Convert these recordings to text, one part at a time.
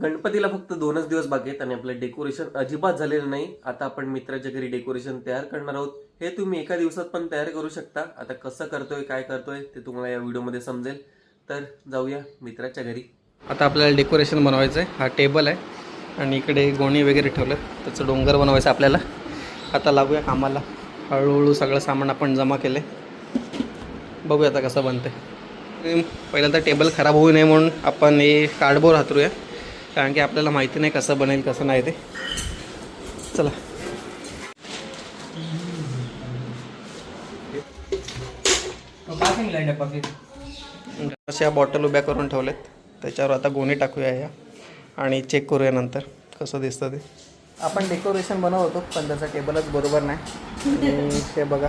गणपतीला फक्त 2च दिवस बाकी आहेत आणि आपलं डेकोरेशन अजिबात झालेलं नाही. आता आपण मित्राच्या घरी डेकोरेशन तयार करणार आहोत. हे तुम्ही एका दिवसात पण तयार करू शकता. आता कसं करतोय काय करतोय ते तुम्हाला या व्हिडिओमध्ये समजेल. तर जाऊया मित्राच्या घरी. आता आपल्याला डेकोरेशन बनवायचं आहे. हा टेबल आहे आणि इकडे गोणी वगैरे ठेवलं, त्याचं डोंगर बनवायचं आपल्याला. आता लागूया कामाला. हळूहळू सगळं सामान आपण जमा केलं आहे. बघूया आता कसं बनतं. पहिल्यांदा टेबल खराब होऊ नये म्हणून आपण हे कार्डबोर्ड हातरूया, कारण की आपल्याला माहिती नाही कसं बनेल कसं नाही ते. चला. अशा बॉटल उभ्या करून ठेवल्यात, त्याच्यावर आता गोणी टाकूया या आणि चेक करूया नंतर कसं दिसतं ते. आपण डेकोरेशन बनवतो पण त्याचा टेबलच बरोबर नाही. आणि ते बघा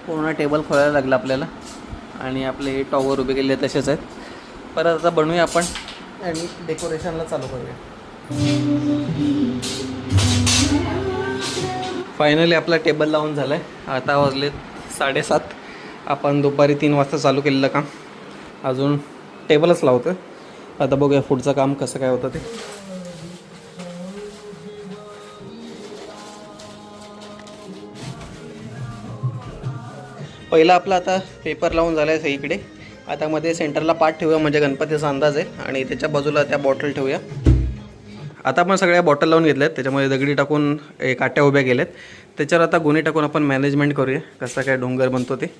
पूर्ण टेबल खोलायला लागलं आपल्याला आणि आपले हे टॉवर उभे केले तसेच आहेत. परत आता बनवूया आपण आणि डेकोरेशनला चालू करूया. फायनली आपला टेबल लावून झाला आहे. आता वाजलेत 7:30. आपण दुपारी 3 वाजता चालू केलेलं काम, अजून टेबलच लावतं. आता बघूया पुढचं काम कसं काय होतं ते. पहिला आपला आता पेपर लावून झाला आहे सगळीकडे. आता मध्ये सेंटरला पाट ठेवूया म्हणजे गणपतीचा अंदाज आहे आणि त्याच्या बाजूला त्या बॉटल ठेवूया. आता आपण सगळ्या बॉटल लावून घेतल्यात, त्याच्यामध्ये दगडी टाकून काट्या उभ्या केल्यात. त्याच्यावर आता गोणी टाकून आपण मॅनेजमेंट करूया कसं काय डोंगर बनतो ते.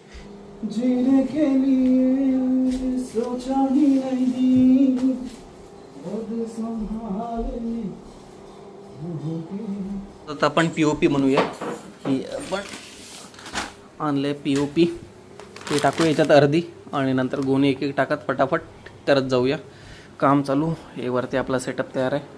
आता आपण POP बनवूया. की आपण आणले POP, ते टाकूया याच्यात अर्धी आणि नंतर गोणी एक एक टाकत फटाफट करत जाऊया. काम चालू. हे वरती आपला सेटअप तयार आहे.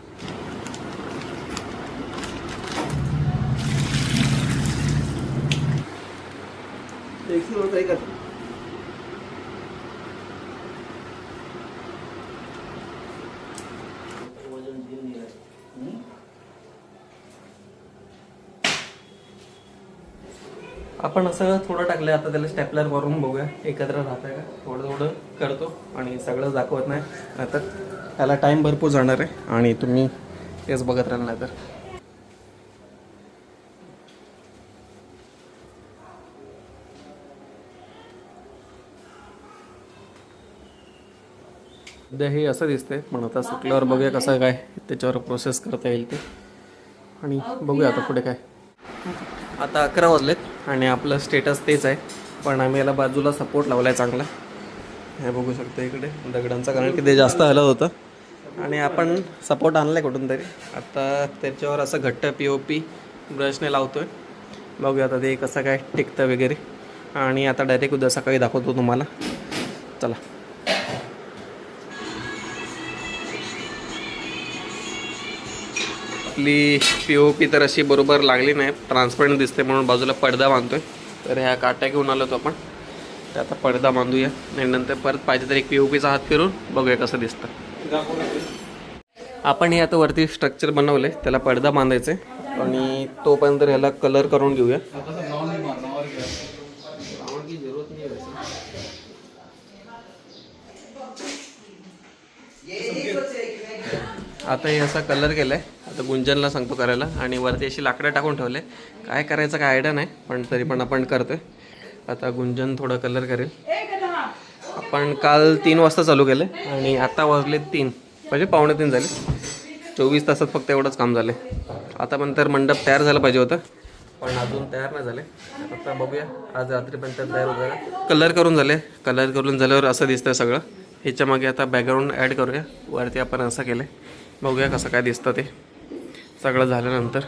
आपण असं थोडं टाकलं. आता त्याला स्टॅपलर मारून बघूया एकत्र राहत आहे का. थोडं थोडं करतो आणि सगळं दाखवत नाही, नाहीतर त्याला टाईम भरपूर जाणार आहे आणि तुम्ही तेच बघत राहाल. नाही तर सध्या हे असं दिसतंय, पण आता सुकल्यावर बघूया कसं काय त्याच्यावर प्रोसेस करता येईल ते. आणि बघूया आता पुढे काय. आता 11 वाजलेत आणि आपलं स्टेटस तेच आहे, पण आम्ही याला बाजूला सपोर्ट लावला आहे चांगला. हे बघू शकतो इकडे दगडांचा, कारण की ते जास्त हलत होतं आणि आपण सपोर्ट आणला आहे कुठून तरी. आता त्याच्यावर असं घट्ट POP ब्रशने लावतो आहे. बघूया आता ते कसं काय टिकतं वगैरे. आणि आता डायरेक्ट उद्या सकाळी दाखवतो तुम्हाला. चला. आपली POP तर अशी बरोबर लागली नाही, ट्रान्सपरंट दिसते म्हणून बाजूला पडदा बांधतोय. तर ह्या काट्या घेऊन आलो तो आपण, तर आता पडदा बांधूया आणि नंतर परत पाहिजे तर एक POPचा हात फिरून बघूया कसं दिसतं. आपण हे आता वरती स्ट्रक्चर बनवले, त्याला पडदा बांधायचा आहे आणि तोपर्यंत ह्याला कलर करून घेऊया. आता हे असा कलर केला आहे. आता गुंजनला सांगतो करायला आणि वरती अशी लाकडं टाकून ठेवले. काय करायचं काय आयडिया नाही, पण तरी पण आपण करतोय. आता गुंजन थोडं कलर करेल. आपण काल 3 वाजता चालू केलं आणि आता वाजले 3 म्हणजे 2:45 झाले. 24 तासात फक्त एवढंच काम झालं. आता नंतर मंडप तयार झालं पाहिजे होतं, पण अजून तयार नाही झाले. आता बघूया आज रात्रीपर्यंत तयार होतं. कलर करून झाले. कलर करून झाल्यावर असं दिसतंय सगळं. ह्याच्या मागे आता बॅकग्राऊंड ॲड करूया. वरती आपण असं केलं आहे, बघूया कसं काय दिसतं ते सगळं झाल्यानंतर.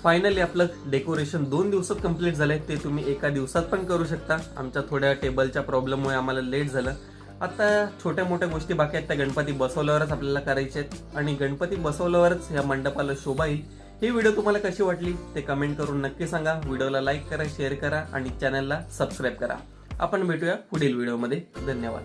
फायनली आपलं डेकोरेशन 2 दिवसात कंप्लीट झालंय. ते तुम्ही एका दिवसात पण करू शकता. आमच्या थोड्या टेबलच्या प्रॉब्लेममुळे आम्हाला लेट झालं. आता छोट्या मोठ्या गोष्टी बाकी आहेत, त्या गणपती बसवल्यावरच आपल्याला करायचे आहेत आणि गणपती बसवल्यावरच या मंडपाला शोभा येईल. ही व्हिडिओ तुम्हाला कशी वाटली ते कमेंट करून नक्की सांगा. व्हिडिओला लाईक करा, शेअर करा आणि चॅनलला सबस्क्राईब करा. आपण भेटूया पुढील व्हिडिओमध्ये. धन्यवाद.